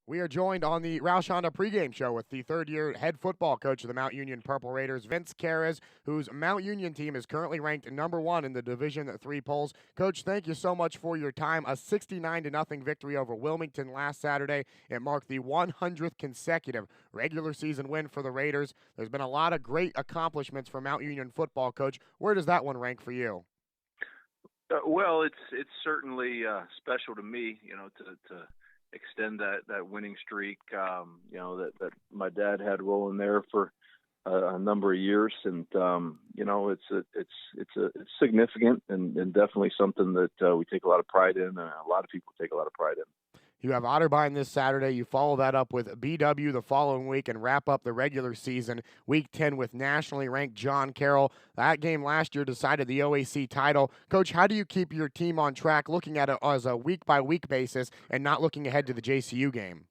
We are joined on the Roush Honda pregame show with the third-year head football coach of the Mount Union Purple Raiders, Vince Kehres, whose Mount Union team is currently ranked number 1 in the Division III polls. Coach, thank you so much for your time. A 69-0 victory over Wilmington last Saturday. It marked the 100th consecutive regular season win for the Raiders. There's been a lot of great accomplishments for Mount Union football, Coach. Where does that one rank for you? Well, it's certainly special to me, to extend that winning streak, that my dad had rolling there for a number of years, and it's significant and definitely something that we take a lot of pride in, and a lot of people take a lot of pride in. You have Otterbein this Saturday. You follow that up with BW the following week and wrap up the regular season, Week 10, with nationally ranked John Carroll. That game last year decided the OAC title. Coach, how do you keep your team on track, looking at it as a week-by-week basis and not looking ahead to the JCU game?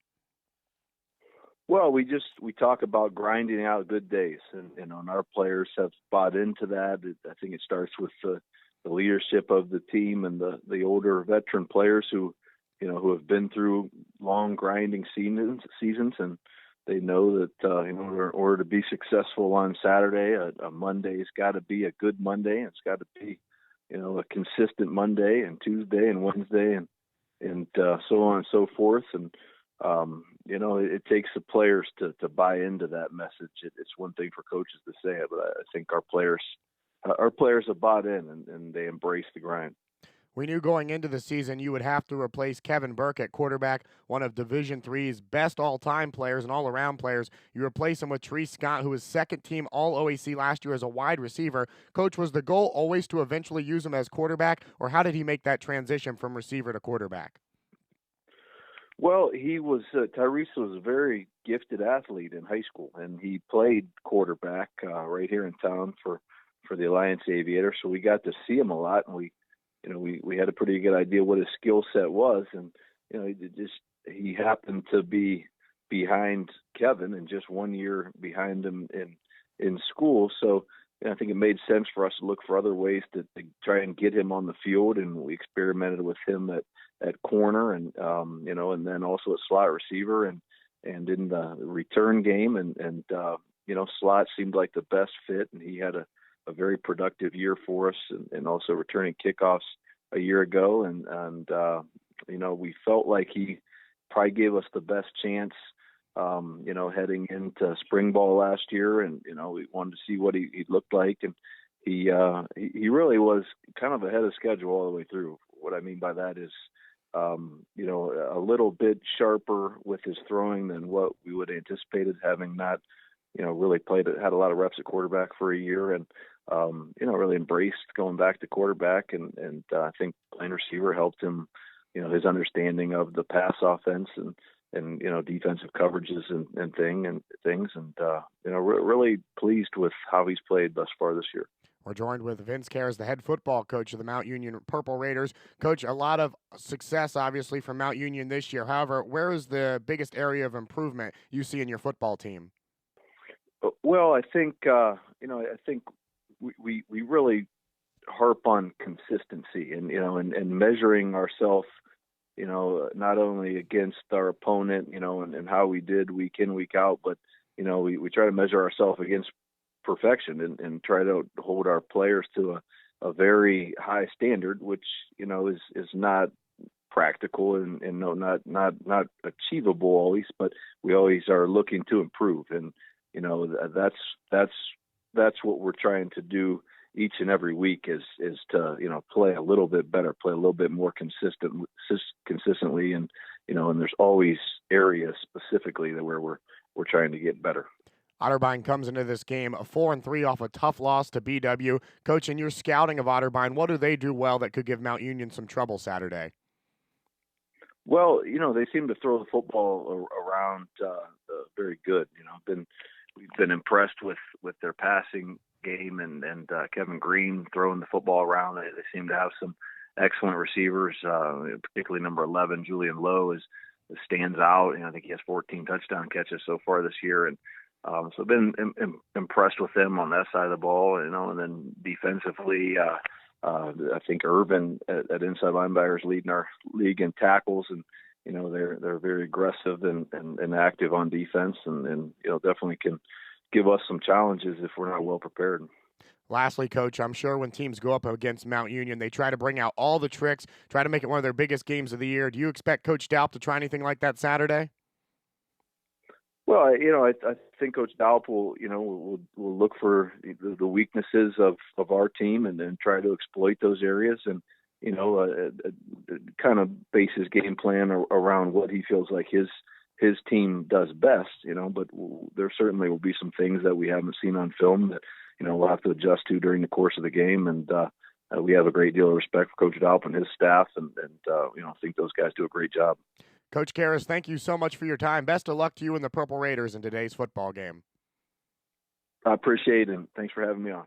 Well, we talk about grinding out good days, and our players have bought into that. I think it starts with the leadership of the team and the older veteran players who have been through long grinding seasons, and they know that in order to be successful on Saturday, a Monday's got to be a good Monday, and it's got to be a consistent Monday and Tuesday and Wednesday and so on and so forth. And it takes the players to buy into that message. It's one thing for coaches to say it, but I think our players have bought in, and they embrace the grind. We knew going into the season you would have to replace Kevin Burke at quarterback, one of Division III's best all-time players and all-around players. You replace him with Tree Scott, who was second-team All-OAC last year as a wide receiver. Coach, was the goal always to eventually use him as quarterback, or how did he make that transition from receiver to quarterback? Well, Tyrese was a very gifted athlete in high school, and he played quarterback right here in town for the Alliance Aviators, so we got to see him a lot, and we had a pretty good idea what his skill set was, and he happened to be behind Kevin and just 1 year behind him in school. So I think it made sense for us to look for other ways to try and get him on the field, and we experimented with him at corner and and then also at slot receiver and in the return game, and slot seemed like the best fit, and he had a very productive year for us, and also returning kickoffs a year ago. And we felt like he probably gave us the best chance, heading into spring ball last year. And, we wanted to see what he looked like. And he really was kind of ahead of schedule all the way through. What I mean by that is, a little bit sharper with his throwing than what we would have anticipated, having not, really had a lot of reps at quarterback for a year, and really embraced going back to quarterback, and I think playing receiver helped him, his understanding of the pass offense and defensive coverages and things, and really pleased with how he's played thus far this year. We're joined with Vince Kehres, the head football coach of the Mount Union Purple Raiders. Coach, a lot of success, obviously, from Mount Union this year. However, where is the biggest area of improvement you see in your football team? Well, I think we really harp on consistency and measuring ourselves, not only against our opponent, and how we did week in, week out, but, we try to measure ourselves against perfection and try to hold our players to a very high standard, which, is not practical and not achievable always, but we always are looking to improve. And, that's what we're trying to do each and every week is to, play a little bit better, play a little bit more consistently. And, and there's always areas specifically that where we're trying to get better. Otterbein comes into this game 4-3 off a tough loss to BW. Coach, in your scouting of Otterbein, what do they do well that could give Mount Union some trouble Saturday? Well, they seem to throw the football around very good. We've been impressed with their passing game and Kevin Green throwing the football around. They seem to have some excellent receivers, particularly number 11, Julian Lowe, stands out. I think he has 14 touchdown catches so far this year, and so I've been impressed with them on that side of the ball. And then defensively, I think Irvin at inside linebacker is leading our league in tackles, and they're very aggressive and active on defense, and definitely can give us some challenges if we're not well prepared. Lastly, Coach, I'm sure when teams go up against Mount Union, they try to bring out all the tricks, try to make it one of their biggest games of the year. Do you expect Coach Dalp to try anything like that Saturday? Well, I think Coach Dalp will look for the weaknesses of our team and then try to exploit those areas and kind of base his game plan around what he feels like his team does best. But there certainly will be some things that we haven't seen on film that we'll have to adjust to during the course of the game. And we have a great deal of respect for Coach Dalp and his staff, and I think those guys do a great job. Coach Kehres, thank you so much for your time. Best of luck to you and the Purple Raiders in today's football game. I appreciate it, and thanks for having me on.